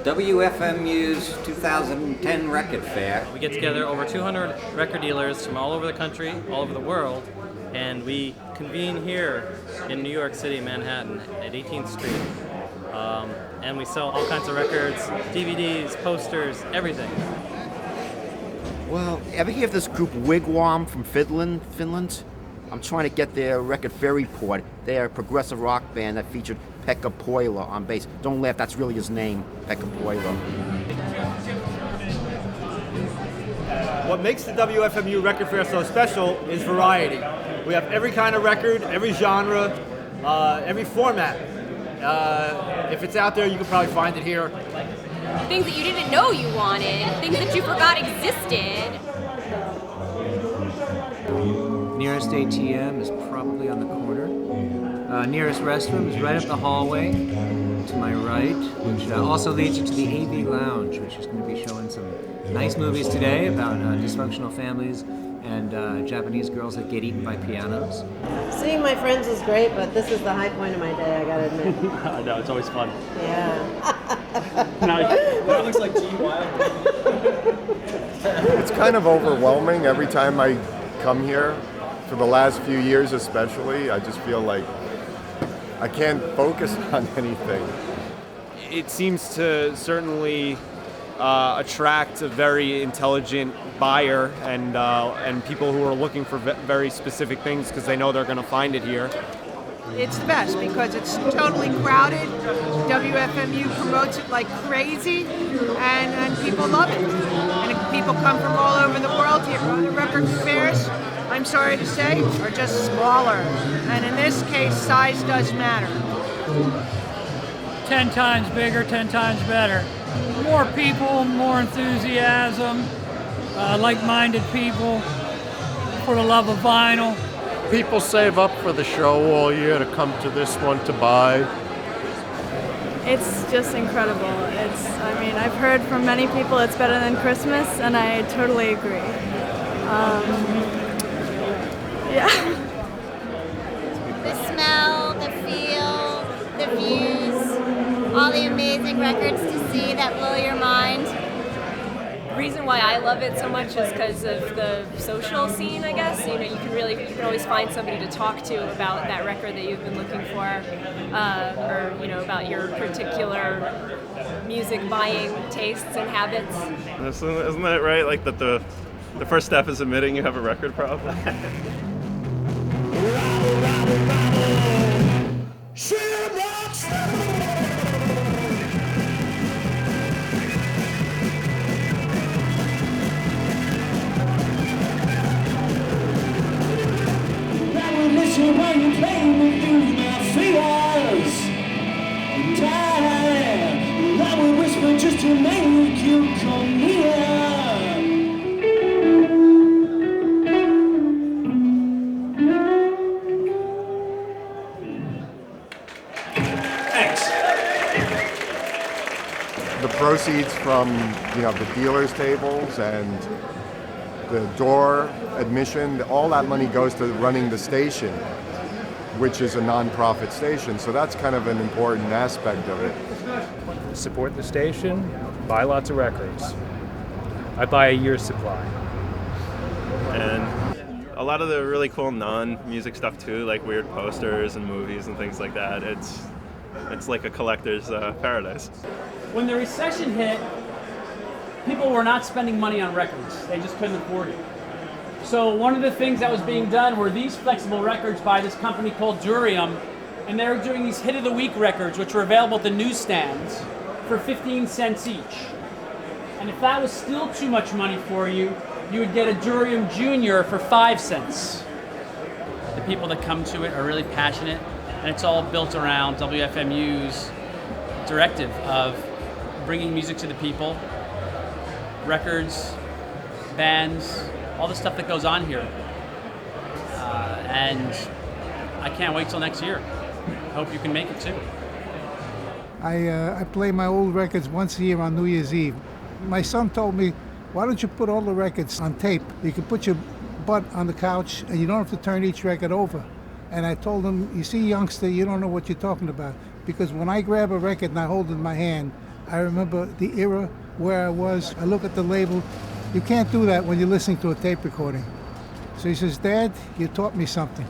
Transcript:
WFMU's 2010 Record Fair. We get together over 200 record dealers from all over the country, all over the world, and we convene here in New York City, Manhattan, at 18th Street. And we sell all kinds of records, DVDs, posters, everything. Well, ever hear of this group Wigwam from Finland? I'm trying to get their record fair report. They're a progressive rock band that featured Pekka Poila on bass. Don't laugh, that's really his name, Pekka Poila. What makes the WFMU Record Fair so special is variety. We have every kind of record, every genre, every format. If it's out there, you can probably find it here. Things that you didn't know you wanted, things that you forgot existed. Nearest ATM is probably on the corner. Nearest restroom is right up the hallway to my right, which also leads you to the AV Lounge, which is going to be showing some nice movies today about dysfunctional families and Japanese girls that get eaten by pianos. Seeing my friends is great, but this is the high point of my day, I gotta admit. I know, it's always fun. Yeah. That looks like G Wild. It's kind of overwhelming every time I come here. For the last few years especially, I just feel like I can't focus on anything. It seems to certainly attract a very intelligent buyer and people who are looking for very specific things because they know they're going to find it here. It's the best because it's totally crowded. WFMU promotes it like crazy, and people love it. And people come from all over the world here. Other record fairs, I'm sorry to say, are just smaller. And in this case, size does matter. 10 times bigger, 10 times better. More people, more enthusiasm, like-minded people, for the love of vinyl. People save up for the show all year to come to this one to buy. It's just incredible. I've heard from many people it's better than Christmas, and I totally agree. Yeah. The smell, the feel, the views, all the amazing records to see that blow your mind. The reason why I love it so much is because of the social scene, I guess. You can always find somebody to talk to about that record that you've been looking for, or about your particular music buying tastes and habits. Isn't that right? Like that the first step is admitting you have a record problem. When you play me through my fears, and I will whisper just to make you come near. Thanks. The proceeds from the dealers' tables and the door admission, all that money goes to running the station, which is a non-profit station. So that's kind of an important aspect of it. Support the station, buy lots of records. I buy a year's supply. And a lot of the really cool non-music stuff too, like weird posters and movies and things like that. It's like a collector's paradise. When the recession hit, people were not spending money on records. They just couldn't afford it. So one of the things that was being done were these flexible records by this company called Durium, and they were doing these hit of the week records, which were available at the newsstands for 15 cents each. And if that was still too much money for you, you would get a Durium Junior for 5 cents. The people that come to it are really passionate, and it's all built around WFMU's directive of bringing music to the people, records, bands, all the stuff that goes on here. And I can't wait till next year. Hope you can make it too. I play my old records once a year on New Year's Eve. My son told me, why don't you put all the records on tape? You can put your butt on the couch and you don't have to turn each record over. And I told him, you see, youngster, you don't know what you're talking about. Because when I grab a record and I hold it in my hand, I remember the era where I was. I look at the label. You can't do that when you're listening to a tape recording. So he says, Dad, you taught me something.